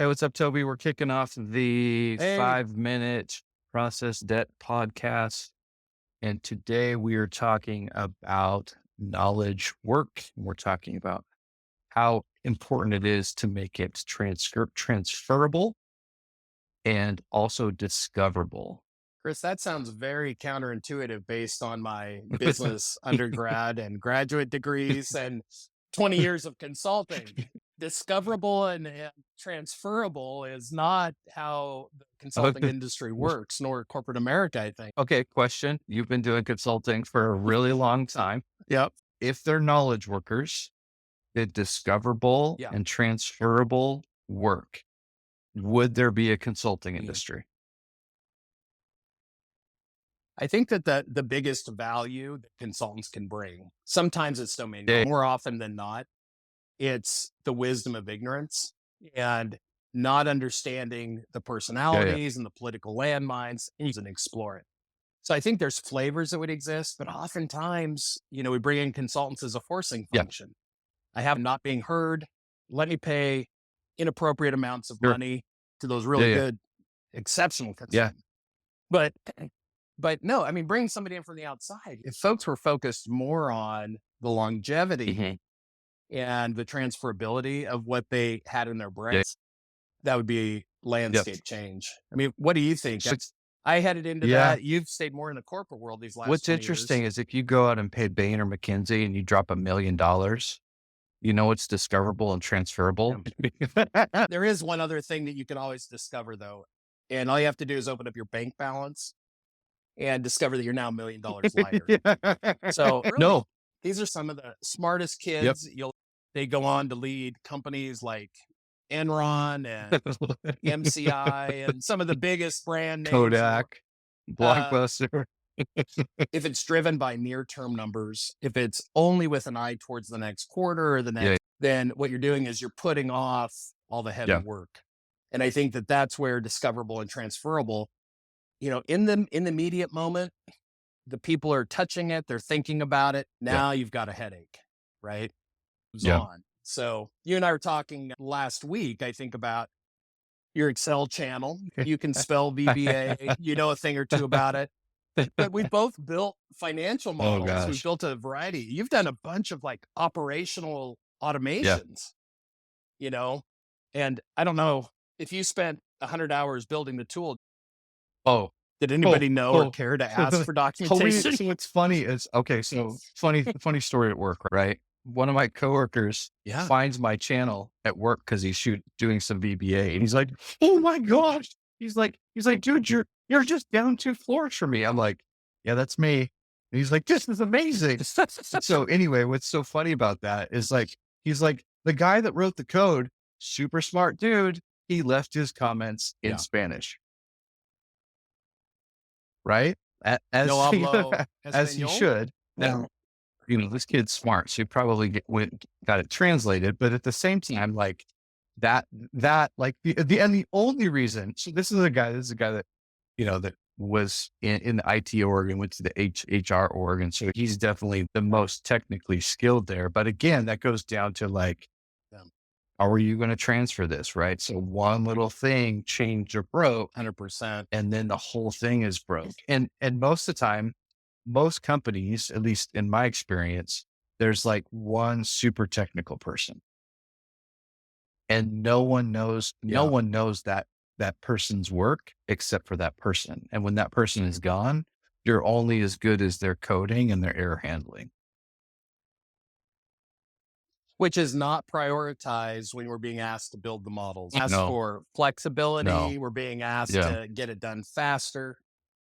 Hey, what's up, Toby? We're kicking off the Hey, 5 minute process debt podcast. And today we are talking about knowledge work. And we're talking about how important it is to make it transferable and also discoverable. Chris, that sounds very counterintuitive based on my business undergrad and graduate degrees and 20 years of consulting. Discoverable and transferable is not how the consulting Okay. industry works, nor corporate America, I think. Okay. Question. You've been doing consulting for a really long time. Yep. If they're knowledge workers, the discoverable Yeah. and transferable work, would there be a consulting Mm. industry? I think that the biggest value that consultants can bring, sometimes it's domain Yeah. knowledge, more often than not, it's the wisdom of ignorance and not understanding the Yeah. Yeah. personalities and the political landmines and explore it. So I think there's flavors that would exist, but oftentimes, we bring in consultants as a forcing Yeah. function. I have not being heard. Let me pay inappropriate amounts of Sure. money to those Yeah. really Yeah. good, exceptional Yeah. consultants. But but no, I mean, bring somebody in from the outside. If folks were focused more on the longevity Mhm. and the transferability of what they had in their Yeah. brains, that would be Yep. landscape change. I mean, what do you think? So, I headed into yeah. that. You've stayed more in the corporate world these last What's 20 interesting years. is if you go out and pay Bain or McKinsey and you drop $1 million, you know what's discoverable and transferable? Yeah. There is one other thing that you can always discover, though. And all you have to do is open up your bank balance and discover that you're now $1 million lighter. So really, No. these are some of the smartest Yep. kids. They go on to lead companies like Enron and MCI and some of the biggest brand names in the world. Kodak, Uh, Blockbuster. if it's driven by near-term numbers, if it's only with an eye towards the next quarter or the Yeah. next, then what you're doing is you're putting off all the heavy Yeah. work. And I think that that's where discoverable and transferable, in the immediate moment, the people are touching it, they're thinking about it. Yeah. Now you've got a headache, right? Moves Yeah. on. So you and I were talking last week, I think, about your Excel channel. You can spell VBA, you know a thing or two about it. But we've both built financial Oh models. We've gosh. built a variety. You've done a bunch of like operational Yeah. automations, you know, and I don't know if you spent 100 hours building the tool, Oh, did oh, anybody know or oh. care to So ask the for so documentation? so what's funny is okay, so funny story at work, right? One of my coworkers Yeah. finds my channel at work because he's doing some VBA and he's like, "Oh my gosh." He's like, "Dude, you're just down 2 floors from me." I'm like, "Yeah, that's me." And he's like, "This is amazing." So anyway, what's so funny about that is like, he's like, the guy that wrote the code, super smart dude, he left his comments in Yeah. Spanish. Right? As No he hablo as he español. should. Now, this kid's smart, so he probably got it translated, but at the same time, like, like, the only reason so this is a guy that, that was in the IT org and went to the HR org, and so he's definitely the most technically skilled there, but again, that goes down to, like, Yeah. how are you gonna transfer this, right? So one little thing changed or broke, 100%. and then the whole thing is broke. And most of the time, most companies, at least in my experience, there's like one super technical person, and no Yeah. one knows that person's work except for that person. And when that person is gone, you're only as good as their coding and their error handling. Which is not prioritized when we're being asked to build the models. Asked No, for no, flexibility. We're being asked yeah. to get it done faster.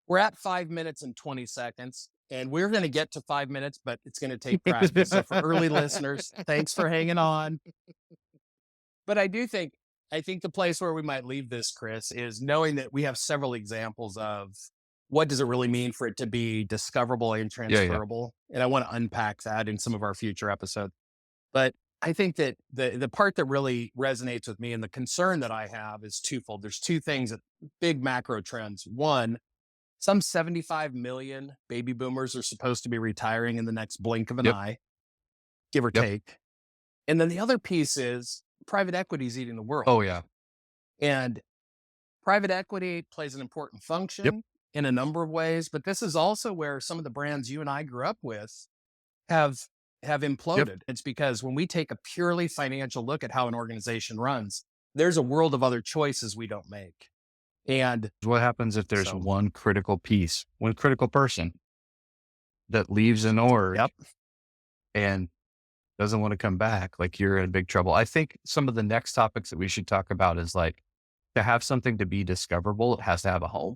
We're at 5 minutes and 20 seconds, and we're going to get to 5 minutes, but it's going to take practice. So for early listeners, thanks for hanging on. But I think the place where we might leave this, Chris, is knowing that we have several examples of what does it really mean for it to be discoverable and Yeah, yeah, transferable. And I want to unpack that in some of our future episodes. But I think that the part that really resonates with me and the concern that I have is twofold. There's two things that big macro trends. One, some 75 million baby boomers are supposed to be retiring in the next blink of an yep, eye, give or yep. take. And then the other piece is private equity is eating the world. Oh yeah, And private equity plays an important Yep. function in a number of ways, but this is also where some of the brands you and I grew up with have have Yep. imploded. It's because when we take a purely financial look at how an organization runs, there's a world of other choices we don't make. And What happens if there's so, one critical piece, one critical person that leaves an org yep. and doesn't want to come back? Like, you're in big trouble. I think some of the next topics that we should talk about is like, to have something to be discoverable, it has to have a home.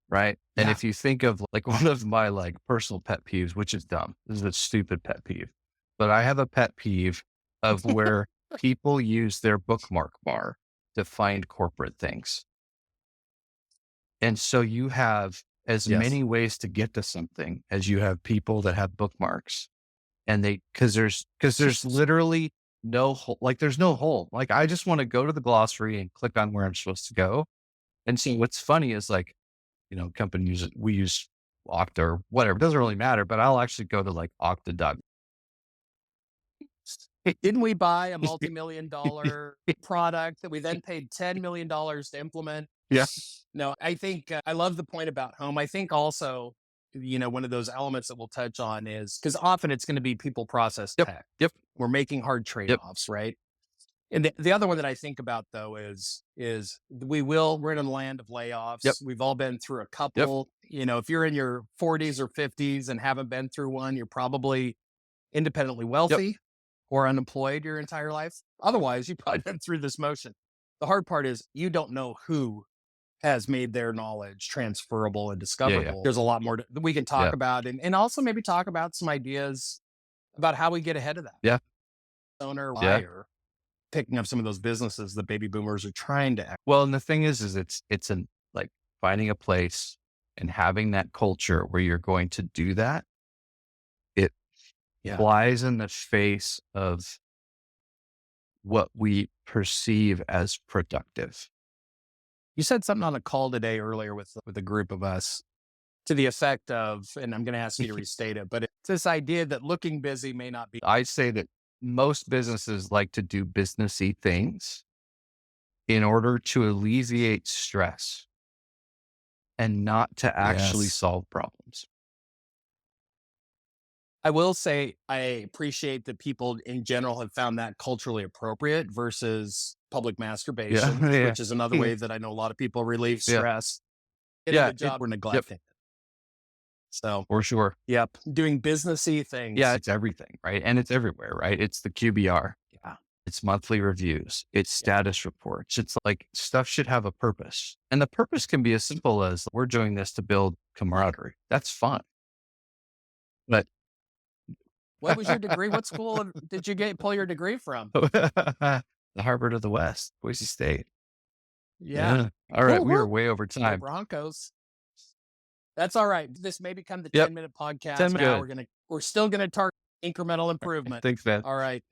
Right. And Yeah. if you think of like one of my like personal pet peeves, which is dumb, this is a stupid pet peeve, but I have a pet peeve of where people use their bookmark bar to find corporate things. And so you have as Yes. many ways to get to something as you have people that have bookmarks. And cause there's literally no hole, like there's no hole. Like, I just want to go to the glossary and click on where I'm supposed to go. And so what's funny is like, companies, we use Okta or whatever. It doesn't really matter, but I'll actually go to like Okta. Didn't we buy a multi-million dollar product that we then paid $10 million to implement? Yeah. No, I think I love the point about home. I think also, one of those elements that we'll touch on is because often it's going to be people, process, Yep. tech. Yep. We're making hard Yep. trade-offs, right? And the other one that I think about though is we're in a land of Yep. layoffs. We've all been through a Yep. couple. If you're in your 40s or 50s and haven't been through one, you're probably independently Yep. wealthy or unemployed your entire life. Otherwise, you've probably been through this motion. The hard part is you don't know who has made their knowledge transferable and Yeah. Yeah. discoverable. There's a lot more that we can talk Yeah. about and also maybe talk about some ideas about how we get ahead of that. Yeah. Owner, Yeah. buyer, picking up some of those businesses that baby boomers are trying to. Well, and the thing is it's an like finding a place and having that culture where you're going to do that. It Yeah. flies in the face of what we perceive as productive. You said something on a call today earlier with a group of us to the effect of, and I'm going to ask you to restate it, but it's this idea that looking busy may not be. I say that most businesses like to do businessy things in order to alleviate stress and not to actually Yes. solve problems. I will say I appreciate that people in general have found that culturally appropriate versus public Yeah. masturbation, Yeah. which is another way that I know a lot of people relieve Yeah. stress. Get a Yeah. good job, we're Yep. neglecting it. So, For sure. yep, doing businessy Yeah. things. It's everything, right? And it's everywhere, right? It's the QBR. Yeah. It's monthly reviews. It's Yeah. status reports. It's like stuff should have a purpose. And the purpose can be as simple as we're doing this to build camaraderie. That's fun. But What was your degree? What school did you pull your degree from? the Harvard of the West, Boise State. Yeah. Yeah. All right. Woo We are woo. way over Go time. Broncos. That's all right. This may become the Yep. 10-minute podcast. 10 Now good. we're still gonna target incremental improvement. Thanks, man. All right.